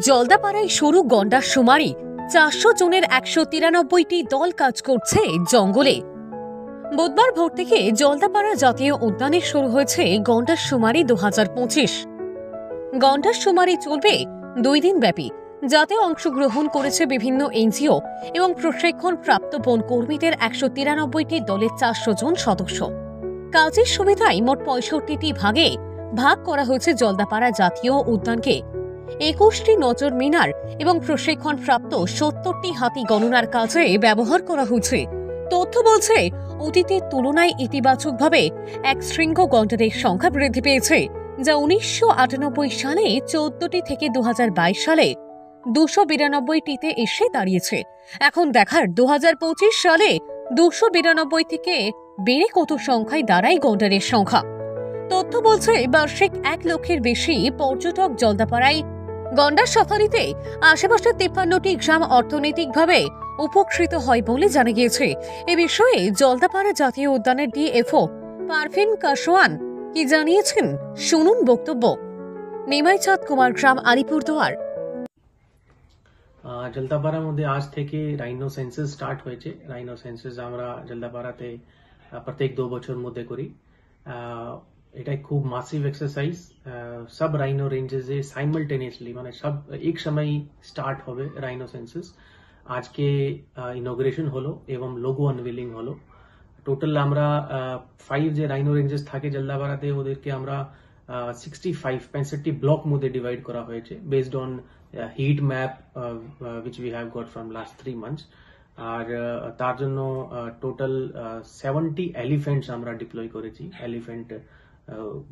জলদাপাড়ায় শুরু গন্ডার শুমারি। ৪০০ জনের ১৯৩টি দল কাজ করছে জঙ্গলে। বুধবার ভোর থেকে জলদাপাড়া জাতীয় উদ্যানে শুরু হয়েছে গন্ডার শুমারি ২০২৫। গন্ডার শুমারি চলবে ২ দিন ব্যাপী, যাতে অংশগ্রহণ করেছে বিভিন্ন এনজিও এবং প্রশিক্ষণ প্রাপ্ত বন কর্মীদের ১৯৩টি দলের ৪০০ জন সদস্য। কাজের সুবিধায় মোট ৬৫টি ভাগে ভাগ করা হয়েছে জলদাপাড়া জাতীয় উদ্যানকে। ২১টি নজর মিনার এবং প্রশিক্ষণ প্রাপ্ত ৭০টি হাতি গণনার কাজে ব্যবহার করা হয়েছে। তথ্য বলছে, অতীতের তুলনায় ইতিবাচকভাবে এক শৃঙ্গ গন্ডারের সংখ্যা বৃদ্ধি পেয়েছে, যা ১৯৯৮ সালে ১৪টি থেকে ২০২২ সালে ২৯২টিতে এসে দাঁড়িয়েছে। এখন দেখার ২০২৫ সালে ২৯২ থেকে বেড়ে কত সংখ্যায় দাঁড়ায় গন্ডারের সংখ্যা। তথ্য বলছে, বার্ষিক ১ লক্ষের বেশি পর্যটক জলদাপাড়ায় গন্ডার সাফারিতে আশেপাশের ৫৩টি গ্রাম অর্থনৈতিকভাবে উপকৃত হয় বলে জানা গিয়েছে। এ বিষয়ে জলদাপাড়া জাতীয় উদ্যানের ডিএফও পারভিন কাসওয়ান কি জানিয়েছেন, শুনুন বক্তব্য। নিমাইচাঁদ কুমার গ্রাম, আলিপুরদুয়ার। জলদাপাড়ার মধ্যে আজ থেকে রাইনো সেন্সাস স্টার্ট হয়েছে। রাইনো সেন্সাস আমরা জলদাপাড়াতে প্রত্যেক ২ বছর মধ্যে করি। এটা খুব মাসিভ এক্সারসাইজ। সব রাইনো রেঞ্জেসে সাইমালটেনিয়াসলি মানে সব এক সময় স্টার্ট হবে রাইনো সেন্সাস। আজকে ইনগ্রেশন হলো এবং লোগো আনভিলিং হলো। টোটাল আমরা 5 যে রাইনো রেঞ্জেস থাকে জলদাপাড়াতে, ওদেরকে আমরা 65 ব্লক মধ্যে ডিভাইড করা হয়েছে based on hit map which we have got from last 3 months। আর তার জন্য টোটাল 70 এলিফ্যান্টস আমরা ডিপ্লয় করেছি। এলিফ্যান্ট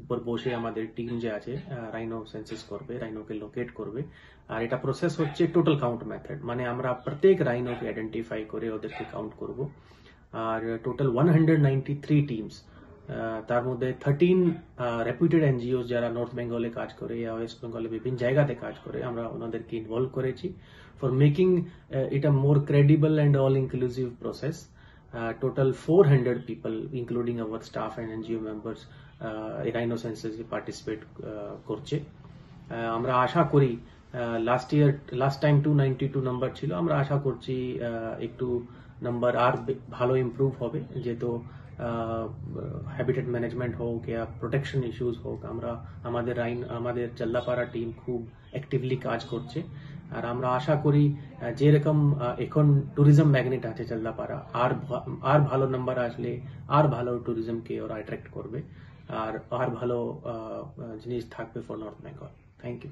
উপর বসে আমাদের টিম যে আছে রাইনো সেন্সাস করবে, রাইনোকে লোকেট করবে। আর এটা প্রসেস হচ্ছে টোটাল কাউন্ট মেথড, মানে আমরা প্রত্যেক রাইনোকে আইডেন্টিফাই করে ওদেরকে কাউন্ট করব। আর টোটাল 193 টিমস, তার মধ্যে 13 রেপুটেড এনজিও যারা নর্থ বেঙ্গলে কাজ করে বা ওয়েস্ট বেঙ্গলে বিভিন্ন জায়গাতে কাজ করে, আমরা ওনাদেরকে ইনভলভ করেছি for making it a more credible and all inclusive process. Total 400 people including our staff and NGO members rhino সেন্সাসে পার্টিসিপেট করছে। আমরা আশা করি লাস্ট টাইম 292 নাম্বার ছিল, আমরা আশা করছি একটু নাম্বার আর ভালো ইমপ্রুভ হবে, যেহেতু হ্যাবিটেট ম্যানেজমেন্ট হোক বা প্রোটেকশন ইস্যুস হোক, আমাদের জলদাপাড়া টিম খুব অ্যাক্টিভলি কাজ করছে। আর আমরা আশা করি যেরকম এখন ট্যুরিজম ম্যাগনেট আছে জলদাপাড়া, আর ভালো নাম্বার আসলে আর ভালো ট্যুরিজমকে ওরা অ্যাট্রাক্ট করবে, আর ভালো জিনিস থাকবে for north Bengal. Thank you.